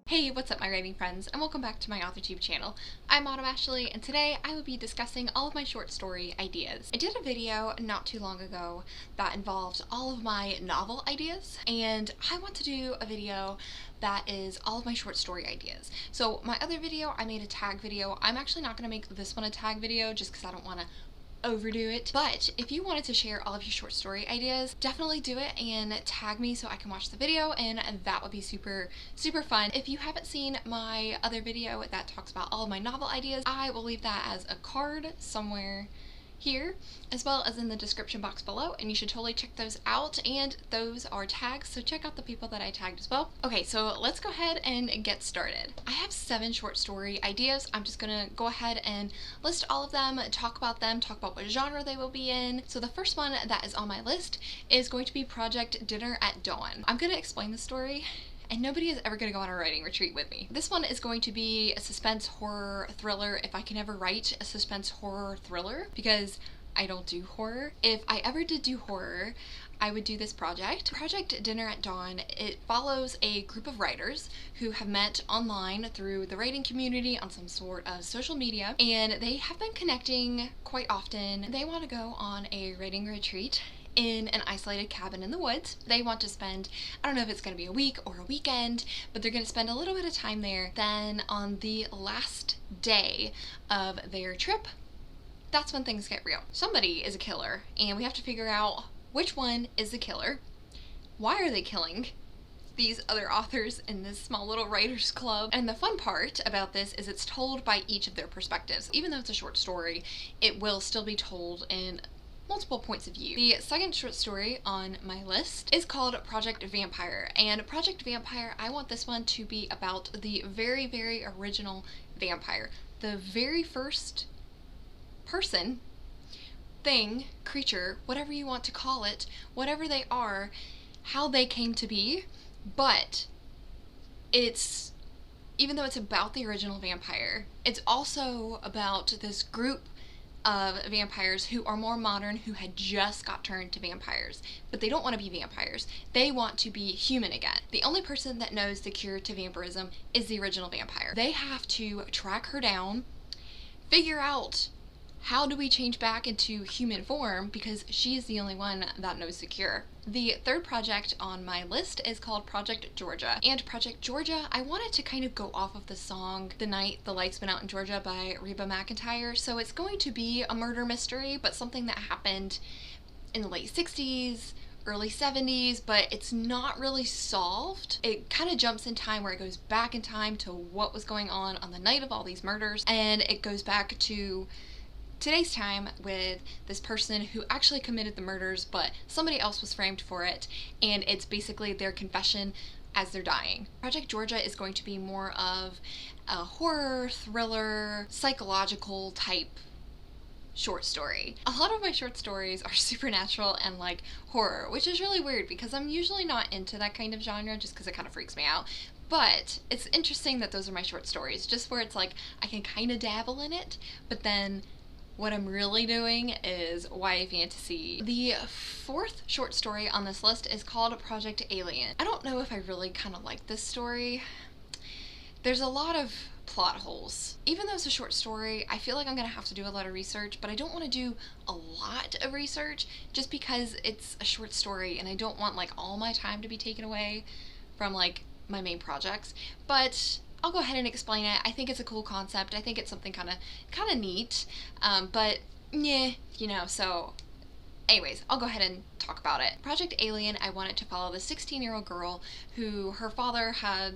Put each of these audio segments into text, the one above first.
Hey, what's up my writing friends, and welcome back to my AuthorTube channel. I'm Autumn Ashley, and today I will be discussing all of my short story ideas. I did a video not too long ago that involved all of my novel ideas, and I want to do a video that is all of my short story ideas. So my other video, I made a tag video. I'm actually not going to make this one a tag video just because I don't want to overdo it, but if you wanted to share all of your short story ideas, definitely do it and tag me so I can watch the video, and that would be super fun. If you haven't seen my other video that talks about all of my novel ideas, I will leave that as a card somewhere here, as well as in the description box below, and you should totally check those out, and those are tags, so check out the people that I tagged as well. Okay, so let's go ahead and get started. I have 7 short story ideas. I'm just gonna go ahead and list all of them, talk about what genre they will be in. So the first one that is on my list is going to be Project Dinner at Dawn. I'm gonna explain the story, and nobody is ever going to go on a writing retreat with me. This one is going to be a suspense horror thriller, if I can ever write a suspense horror thriller, because I don't do horror. If I ever did do horror, I would do this project. Project Dinner at Dawn, it follows a group of writers who have met online through the writing community on some sort of social media, and they have been connecting quite often. They want to go on a writing retreat in an isolated cabin in the woods. They want to spend, I don't know if it's going to be a week or a weekend, but they're going to spend a little bit of time there. Then on the last day of their trip, that's when things get real. Somebody is a killer, and we have to figure out which one is the killer. Why are they killing these other authors in this small little writers club? And the fun part about this is it's told by each of their perspectives. Even though it's a short story, it will still be told in multiple points of view. The second short story on my list is called Project Vampire, and Project Vampire, I want this one to be about the very original vampire. The very first person, thing, creature, whatever you want to call it, whatever they are, how they came to be, but it's, even though it's about the original vampire, it's also about this group of vampires who are more modern, who had just got turned to vampires, but they don't want to be vampires. They want to be human again. The only person that knows the cure to vampirism is the original vampire. They have to track her down, figure out how do we change back into human form, because she is the only one that knows the cure. The third project on my list is called Project Georgia. And Project Georgia, I wanted to kind of go off of the song The Night the Lights Went Out in Georgia by Reba McEntire. So it's going to be a murder mystery, but something that happened in the late 60s, early 70s, but it's not really solved. It kind of jumps in time, where it goes back in time to what was going on the night of all these murders, and it goes back to today's time with this person who actually committed the murders, but somebody else was framed for it, and it's basically their confession as they're dying. Project Georgia is going to be more of a horror, thriller, psychological type short story. A lot of my short stories are supernatural and like horror, which is really weird because I'm usually not into that kind of genre just because it kind of freaks me out. But it's interesting that those are my short stories, just where it's like I can kind of dabble in it, but then what I'm really doing is YA fantasy. The fourth short story on this list is called Project Alien. I don't know if I really kind of like this story. There's a lot of plot holes. Even though it's a short story, I feel like I'm gonna have to do a lot of research, but I don't want to do a lot of research just because it's a short story and I don't want like all my time to be taken away from like my main projects. But I'll go ahead and explain it. I think it's a cool concept. I think it's something kind of neat, but yeah, you know, so anyways, I'll go ahead and talk about it. Project Alien, I wanted to follow the 16-year-old girl who her father had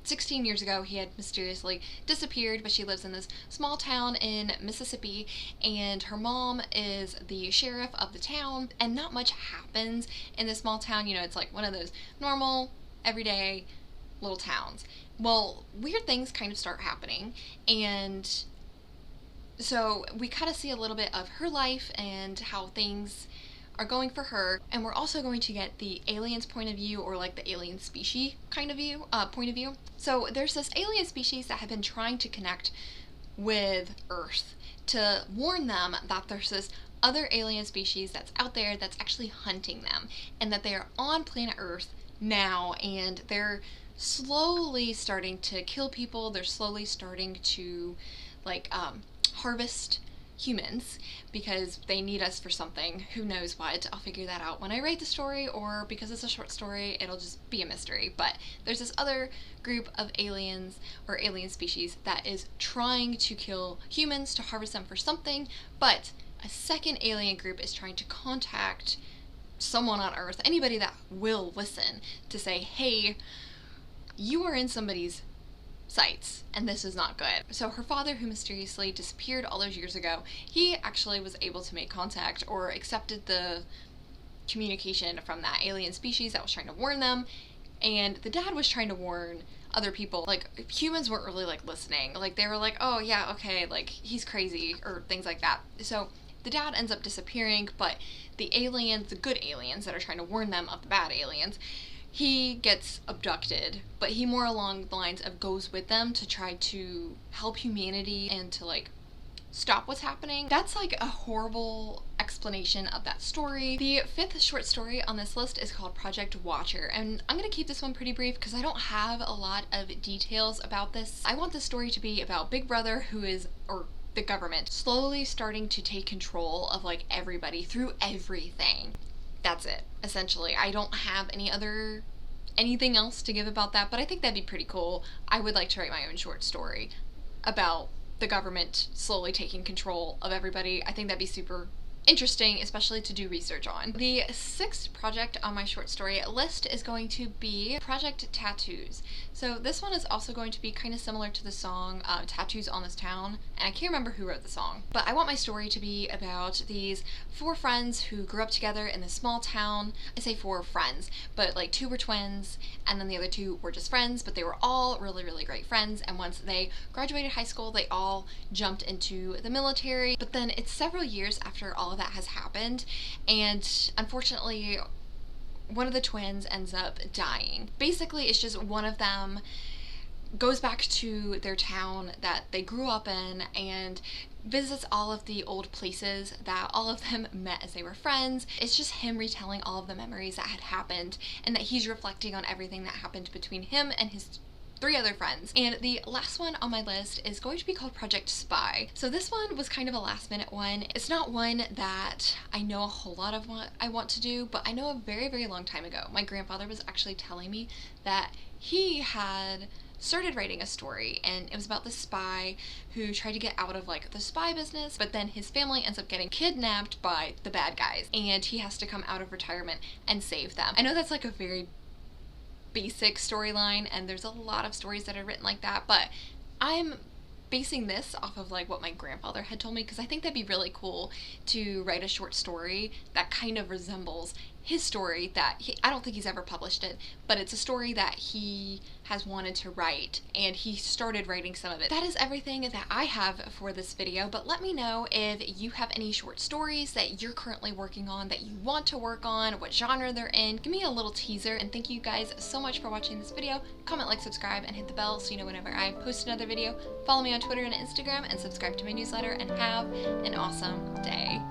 16 years ago, he had mysteriously disappeared, but she lives in this small town in Mississippi, and her mom is the sheriff of the town, and not much happens in this small town. You know, it's like one of those normal, everyday little towns. Well, weird things kind of start happening, and so we kind of see a little bit of her life and how things are going for her, and we're also going to get the alien's point of view, or like the alien species kind of view, point of view. So there's this alien species that have been trying to connect with Earth to warn them that there's this other alien species that's out there that's actually hunting them, and that they are on planet Earth now, and they're slowly starting to kill people. They're slowly starting to like harvest humans because they need us for something. Who knows what? I'll figure that out when I write the story, or because it's a short story, it'll just be a mystery. But there's this other group of aliens or alien species that is trying to kill humans to harvest them for something, but a second alien group is trying to contact someone on Earth, anybody that will listen, to say, hey, you are in somebody's sights and this is not good. So her father, who mysteriously disappeared all those years ago, he actually was able to make contact or accepted the communication from that alien species that was trying to warn them. And the dad was trying to warn other people. Like, humans weren't really like listening. Like, they were like, oh yeah, okay, like he's crazy or things like that. So the dad ends up disappearing, but the aliens, the good aliens that are trying to warn them of the bad aliens, he gets abducted, but he more along the lines of goes with them to try to help humanity and to like stop what's happening. That's like a horrible explanation of that story. The fifth short story on this list is called Project Watcher, and I'm gonna keep this one pretty brief because I don't have a lot of details about this. I want this story to be about Big Brother, who is, or the government, slowly starting to take control of like everybody through everything. That's it, essentially. I don't have anything else to give about that, but I think that'd be pretty cool. I would like to write my own short story about the government slowly taking control of everybody. I think that'd be super interesting, especially to do research on. The sixth project on my short story list is going to be Project Tattoos. So this one is also going to be kind of similar to the song Tattoos on This Town, and I can't remember who wrote the song, but I want my story to be about these 4 friends who grew up together in this small town. I say 4 friends, but like 2 were twins, and then the other 2 were just friends, but they were all really, really great friends, and once they graduated high school, they all jumped into the military. But then it's several years after all of that has happened, and unfortunately one of the twins ends up dying. Basically, it's just one of them goes back to their town that they grew up in and visits all of the old places that all of them met as they were friends. It's just him retelling all of the memories that had happened, and that he's reflecting on everything that happened between him and his 3 other friends. And the last one on my list is going to be called Project Spy. So this one was kind of a last minute one. It's not one that I know a whole lot of what I want to do, but I know a very, very long time ago, my grandfather was actually telling me that he had started writing a story, and it was about this spy who tried to get out of like the spy business, but then his family ends up getting kidnapped by the bad guys, and he has to come out of retirement and save them. I know that's like a very basic storyline, and there's a lot of stories that are written like that, but I'm basing this off of like what my grandfather had told me, because I think that'd be really cool to write a short story that kind of resembles his story that I don't think he's ever published it, but it's a story that he has wanted to write, and he started writing some of it. That is everything that I have for this video, but let me know if you have any short stories that you're currently working on, that you want to work on, what genre they're in. Give me a little teaser, and thank you guys so much for watching this video. Comment, like, subscribe, and hit the bell so you know whenever I post another video. Follow me on Twitter and Instagram, and subscribe to my newsletter, and have an awesome day.